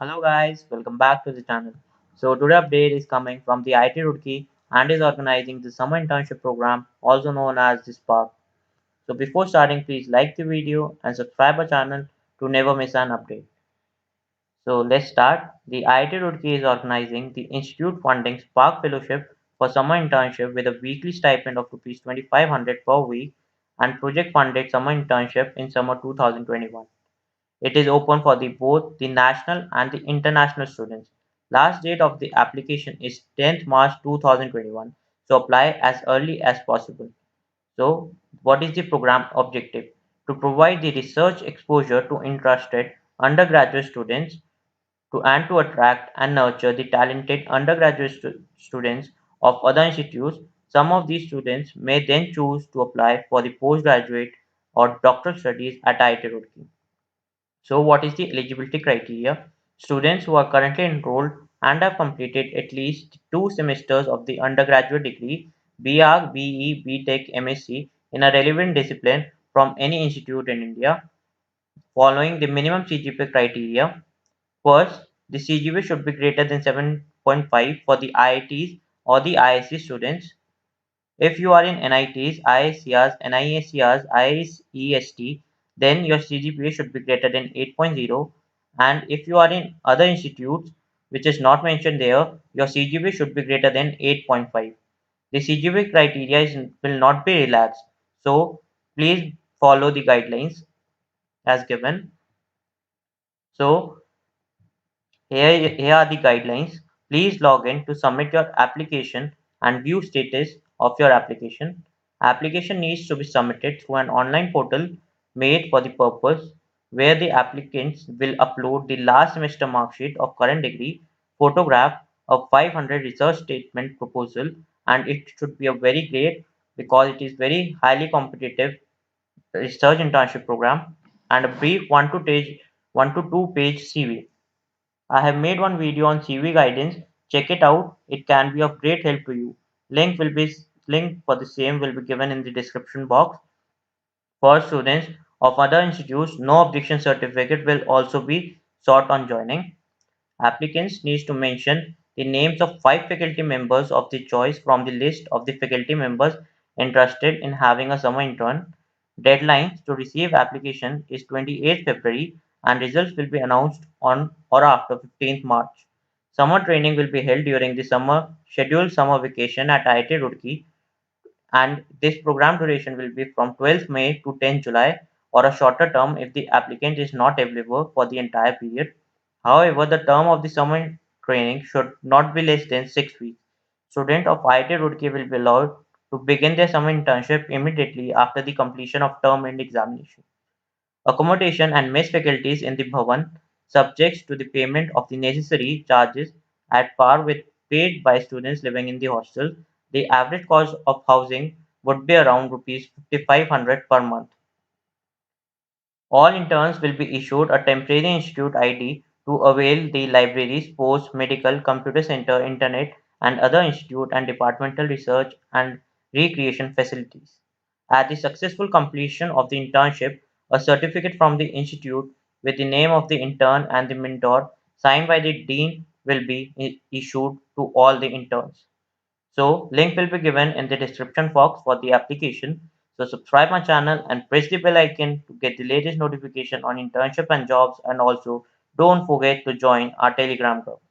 Hello guys, welcome back to the channel. So today update is coming from the IT Roorkee and is organizing the summer internship program also known as the Spark. So before starting please like the video and subscribe our channel to never miss an update. So let's start. The IIT Roorkee is organizing the institute funding Spark Fellowship for summer internship with a weekly stipend of Rs 2500 per week and project funded summer internship in summer 2021. It is open for both the national and the international students. Last date of the application is 10th March 2021, so apply as early as possible. So, what is the program objective? To provide the research exposure to interested undergraduate students to attract and nurture the talented undergraduate students of other institutes. Some of these students may then choose to apply for the postgraduate or doctoral studies at IIT Roorkee. So, what is the eligibility criteria? Students who are currently enrolled and have completed at least 2 semesters of the undergraduate degree, BArch, BE, BTech, MSc in a relevant discipline from any institute in India, following the minimum CGPA criteria. First, the CGPA should be greater than 7.5 for the IITs or the IISc students. If you are in NITs, IICRs, NIACRs, IISEST, then your CGPA should be greater than 8.0, and if you are in other institutes which is not mentioned there, your CGPA should be greater than 8.5. The CGPA criteria will not be relaxed, so please follow the guidelines as given. So here are the guidelines. Please log in to submit your application and view status of your application. Application needs to be submitted through an online portal made for the purpose where the applicants will upload the last semester mark sheet of current degree, photograph of 500 research statement proposal, and it should be a very great because it is very highly competitive research internship program and a brief 1 to 2 page CV. I have made one video on CV guidance. Check it out. It can be of great help to you. Link for the same will be given in the description box. For students of other institutes, no objection certificate will also be sought on joining. Applicants need to mention the names of 5 faculty members of the choice from the list of the faculty members interested in having a summer intern. Deadline to receive application is 28th February and results will be announced on or after 15th March. Summer training will be held during the scheduled summer vacation at IIT Roorkee, and this program duration will be from 12th May to 10th July or a shorter term if the applicant is not available for the entire period. However, the term of the summer training should not be less than 6 weeks. Students of IIT Roorkee will be allowed to begin their summer internship immediately after the completion of term end examination. Accommodation and mess faculties in the Bhavan subject to the payment of the necessary charges at par with paid by students living in the hostel. The average cost of housing would be around Rs 5,500 per month. All interns will be issued a temporary institute ID to avail the libraries, sports, medical, computer center, internet, and other institute and departmental research and recreation facilities. At the successful completion of the internship, a certificate from the institute with the name of the intern and the mentor signed by the dean will be issued to all the interns. So link will be given in the description box for the application. So subscribe my channel and press the bell icon to get the latest notification on internship and jobs, and also don't forget to join our Telegram group.